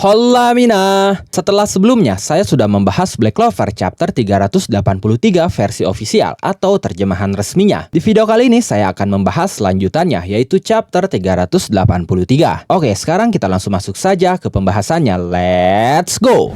Hola Mina. Setelah sebelumnya saya sudah membahas Black Clover chapter 383 versi ofisial atau terjemahan resminya. Di video kali ini saya akan membahas lanjutannya, yaitu chapter 383. Oke, sekarang kita langsung masuk saja ke pembahasannya. Let's go.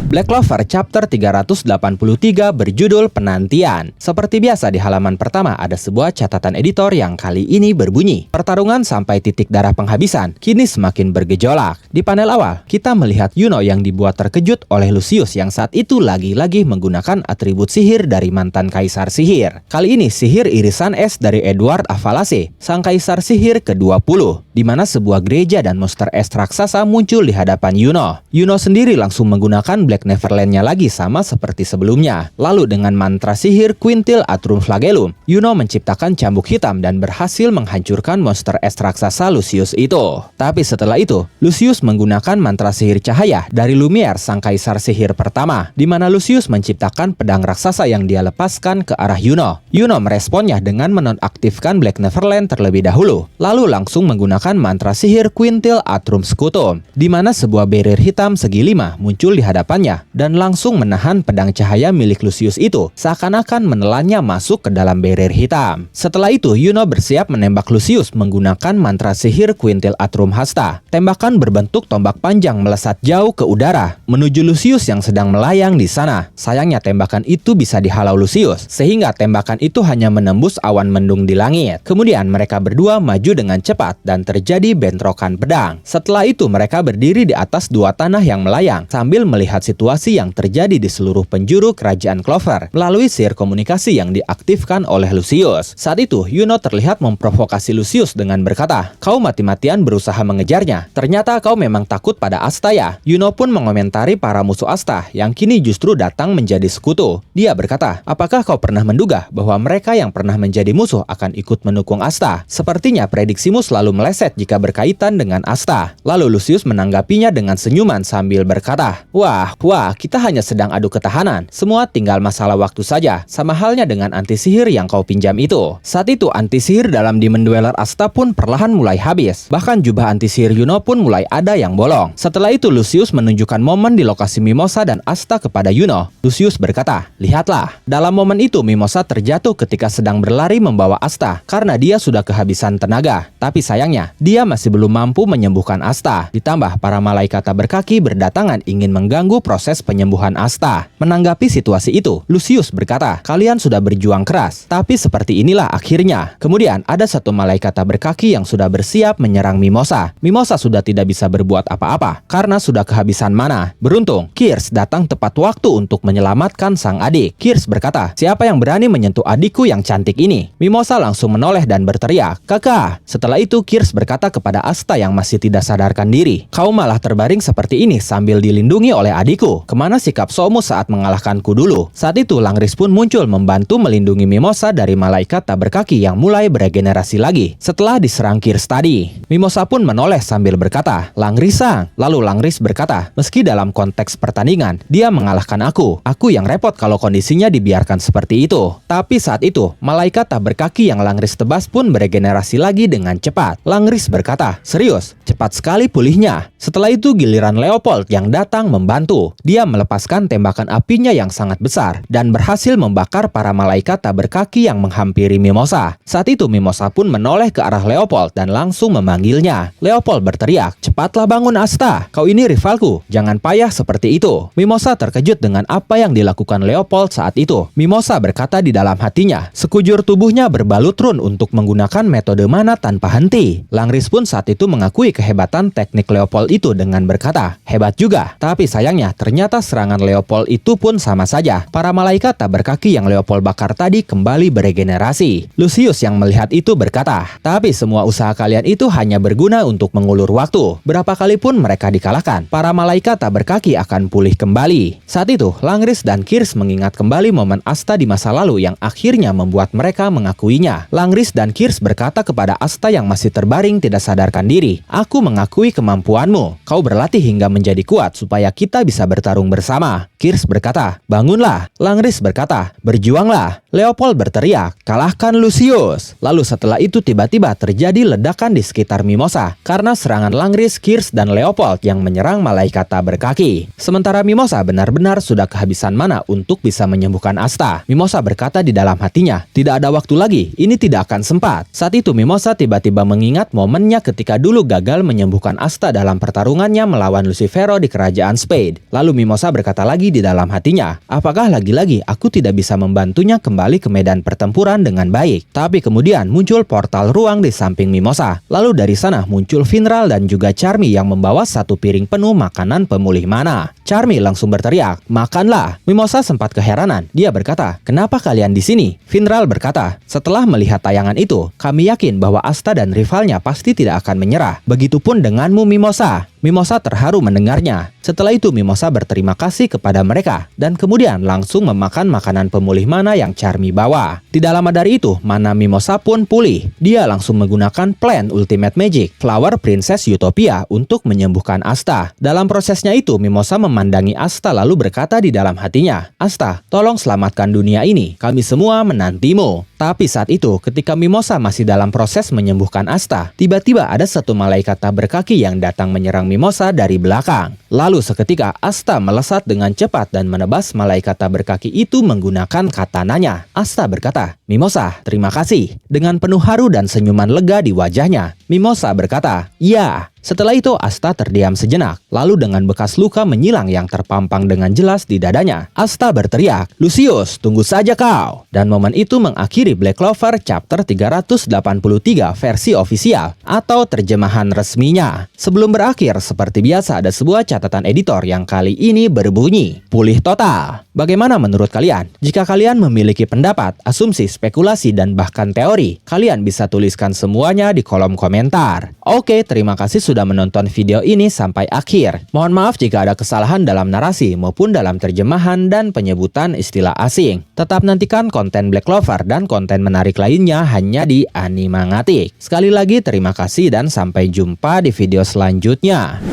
Black Clover chapter 383 berjudul Penantian. Seperti biasa di halaman pertama ada sebuah catatan editor yang kali ini berbunyi, pertarungan sampai titik darah penghabisan kini semakin bergejolak. Di panel awal, kita melihat Yuno yang dibuat terkejut oleh Lucius yang saat itu lagi-lagi menggunakan atribut sihir dari mantan kaisar sihir. Kali ini sihir irisan es dari Edward Avalase, sang kaisar sihir ke-20, di mana sebuah gereja dan monster es raksasa muncul di hadapan Yuno. Yuno sendiri langsung menggunakan Black Neverland-nya lagi sama seperti sebelumnya. Lalu dengan mantra sihir Quintil Atrum Flagellum, Yuno menciptakan cambuk hitam dan berhasil menghancurkan monster es raksasa Lucius itu. Tapi setelah itu, Lucius menggunakan mantra sihir cahaya dari Lumiere, sang kaisar sihir pertama, di mana Lucius menciptakan pedang raksasa yang dia lepaskan ke arah Yuno. Yuno meresponnya dengan menonaktifkan Black Neverland terlebih dahulu, lalu langsung menggunakan mantra sihir Quintil Atrum Scutum, di mana sebuah barrier hitam segi 5 muncul di hadapannya dan langsung menahan pedang cahaya milik Lucius itu, seakan-akan menelannya masuk ke dalam barrier hitam. Setelah itu, Yuno bersiap menembak Lucius menggunakan mantra sihir Quintil Atrum Hasta. Tembakan berbentuk tombak panjang melesat jauh ke udara menuju Lucius yang sedang melayang di sana. Sayangnya tembakan itu bisa dihalau Lucius, sehingga tembakan itu hanya menembus awan mendung di langit. Kemudian mereka berdua maju dengan cepat dan terjadi bentrokan pedang. Setelah itu mereka berdiri di atas dua tanah yang melayang sambil melihat situasi yang terjadi di seluruh penjuru kerajaan Clover melalui sihir komunikasi yang diaktifkan oleh Lucius. Saat itu, Yuno terlihat memprovokasi Lucius dengan berkata, "Kau mati-matian berusaha mengejarnya. Ternyata kau memang takut pada Asta ya?" Yuno pun mengomentari para musuh Asta yang kini justru datang menjadi sekutu. Dia berkata, "Apakah kau pernah menduga bahwa mereka yang pernah menjadi musuh akan ikut mendukung Asta? Sepertinya prediksimu selalu meleset jika berkaitan dengan Asta." Lalu Lucius menanggapinya dengan senyuman sambil berkata, Wah, kita hanya sedang adu ketahanan. Semua tinggal masalah waktu saja. Sama halnya dengan anti sihir yang kau pinjam itu." Saat itu anti sihir dalam Demon Dweller Asta pun perlahan mulai habis. Bahkan jubah anti sihir Yuno pun mulai ada yang bolong. Setelah itu Lucius menunjukkan momen di lokasi Mimosa dan Asta kepada Yuno. Lucius berkata, "Lihatlah." Dalam momen itu Mimosa terjatuh ketika sedang berlari membawa Asta karena dia sudah kehabisan tenaga. Tapi sayangnya dia masih belum mampu menyembuhkan Asta. Ditambah para malaikat berkaki berdatangan ingin mengganggu proses penyembuhan Asta. Menanggapi situasi itu, Lucius berkata, "Kalian sudah berjuang keras, tapi seperti inilah akhirnya." Kemudian ada satu malaikat berkaki yang sudah bersiap menyerang Mimosa. Mimosa sudah tidak bisa berbuat apa-apa karena sudah kehabisan mana. Beruntung, Kirsch datang tepat waktu untuk menyelamatkan sang adik. Kirsch berkata, "Siapa yang berani menyentuh adikku yang cantik ini?" Mimosa langsung menoleh dan berteriak, "Kakak!" Setelah itu Kirsch berkata kepada Asta yang masih tidak sadarkan diri, "Kau malah terbaring seperti ini sambil dilindungi oleh adikku. Kemana sikap Somu saat mengalahkanku dulu?" Saat itu Langris pun muncul membantu melindungi Mimosa dari malaikat tak berkaki yang mulai beregenerasi lagi setelah diserang Kirsch tadi. Mimosa pun menoleh sambil berkata, "Langris-sang." Lalu Langris berkata, "Meski dalam konteks pertandingan dia mengalahkan aku yang repot kalau kondisinya dibiarkan seperti itu." Tapi saat itu malaikat tak berkaki yang Langris tebas pun beregenerasi lagi dengan cepat. Langris berkata, "Serius? Cepat sekali pulihnya." Setelah itu giliran Leopold yang datang membantu. Dia melepaskan tembakan apinya yang sangat besar dan berhasil membakar para malaikat tak berkaki yang menghampiri Mimosa. Saat itu Mimosa pun menoleh ke arah Leopold dan langsung memanggilnya. Leopold berteriak, "Cepatlah bangun Asta, kau ini rivalku, jangan payah seperti itu." Mimosa terkejut dengan apa yang dilakukan Leopold saat itu. Mimosa berkata di dalam hatinya, sekujur tubuhnya berbalut run untuk menggunakan metode mana tanpa henti. Langris pun saat itu mengakui kehebatan teknik Leopold itu dengan berkata, "Hebat juga, tapi sayangnya Ternyata serangan Leopold itu pun sama saja. Para malaikat tak berkaki yang Leopold bakar tadi kembali beregenerasi. Lucius yang melihat itu berkata, "Tapi semua usaha kalian itu hanya berguna untuk mengulur waktu. Berapa kali pun mereka dikalahkan, para malaikat tak berkaki akan pulih kembali." Saat itu, Langris dan Kirsch mengingat kembali momen Asta di masa lalu yang akhirnya membuat mereka mengakuinya. Langris dan Kirsch berkata kepada Asta yang masih terbaring tidak sadarkan diri, "Aku mengakui kemampuanmu. Kau berlatih hingga menjadi kuat supaya kita bisa bertarung bersama." Kirsch berkata, "Bangunlah." Langris berkata, "Berjuanglah." Leopold berteriak, "Kalahkan Lucius." Lalu setelah itu tiba-tiba terjadi ledakan di sekitar Mimosa karena serangan Langris, Kirsch, dan Leopold yang menyerang malaikat tak berkaki. Sementara Mimosa benar-benar sudah kehabisan mana untuk bisa menyembuhkan Asta. Mimosa berkata di dalam hatinya, "Tidak ada waktu lagi, ini tidak akan sempat." Saat itu Mimosa tiba-tiba mengingat momennya ketika dulu gagal menyembuhkan Asta dalam pertarungannya melawan Lucifero di kerajaan Spade. Lalu Mimosa berkata lagi di dalam hatinya, "Apakah lagi-lagi aku tidak bisa membantunya kembali ke medan pertempuran dengan baik?" Tapi kemudian muncul portal ruang di samping Mimosa. Lalu dari sana muncul Finral dan juga Charmy yang membawa satu piring penuh makanan pemulih mana. Charmy langsung berteriak, "Makanlah!" Mimosa sempat keheranan. Dia berkata, "Kenapa kalian di sini?" Finral berkata, "Setelah melihat tayangan itu, kami yakin bahwa Asta dan rivalnya pasti tidak akan menyerah. Begitupun denganmu, Mimosa." Mimosa terharu mendengarnya. Setelah itu Mimosa berterima kasih kepada mereka dan kemudian langsung memakan makanan pemulih mana yang Charmy bawa. Tidak lama dari itu, mana Mimosa pun pulih. Dia langsung menggunakan plan Ultimate Magic, Flower Princess Utopia untuk menyembuhkan Asta. Dalam prosesnya itu, Mimosa memandangi Asta lalu berkata di dalam hatinya, "Asta, tolong selamatkan dunia ini. Kami semua menantimu." Tapi saat itu, ketika Mimosa masih dalam proses menyembuhkan Asta, tiba-tiba ada satu malaikat tak berkaki yang datang menyerang Mimosa dari belakang. Lalu seketika Asta melesat dengan cepat dan menebas malaikat tak berkaki itu menggunakan katananya. Asta berkata, "Mimosa, terima kasih." Dengan penuh haru dan senyuman lega di wajahnya, Mimosa berkata, "Ya." Setelah itu Asta terdiam sejenak, lalu dengan bekas luka menyilang yang terpampang dengan jelas di dadanya, Asta berteriak, "Lucius, tunggu saja kau!" Dan momen itu mengakhiri Black Clover chapter 383 versi ofisial atau terjemahan resminya. Sebelum berakhir, seperti biasa ada sebuah catatan editor yang kali ini berbunyi, "Pulih total." Bagaimana menurut kalian? Jika kalian memiliki pendapat, asumsi, spekulasi, dan bahkan teori, kalian bisa tuliskan semuanya di kolom komentar. Oke, terima kasih sudah menonton video ini sampai akhir. Mohon maaf jika ada kesalahan dalam narasi maupun dalam terjemahan dan penyebutan istilah asing. Tetap nantikan konten Black Clover dan konten menarik lainnya hanya di Animangatik. Sekali lagi terima kasih dan sampai jumpa di video selanjutnya.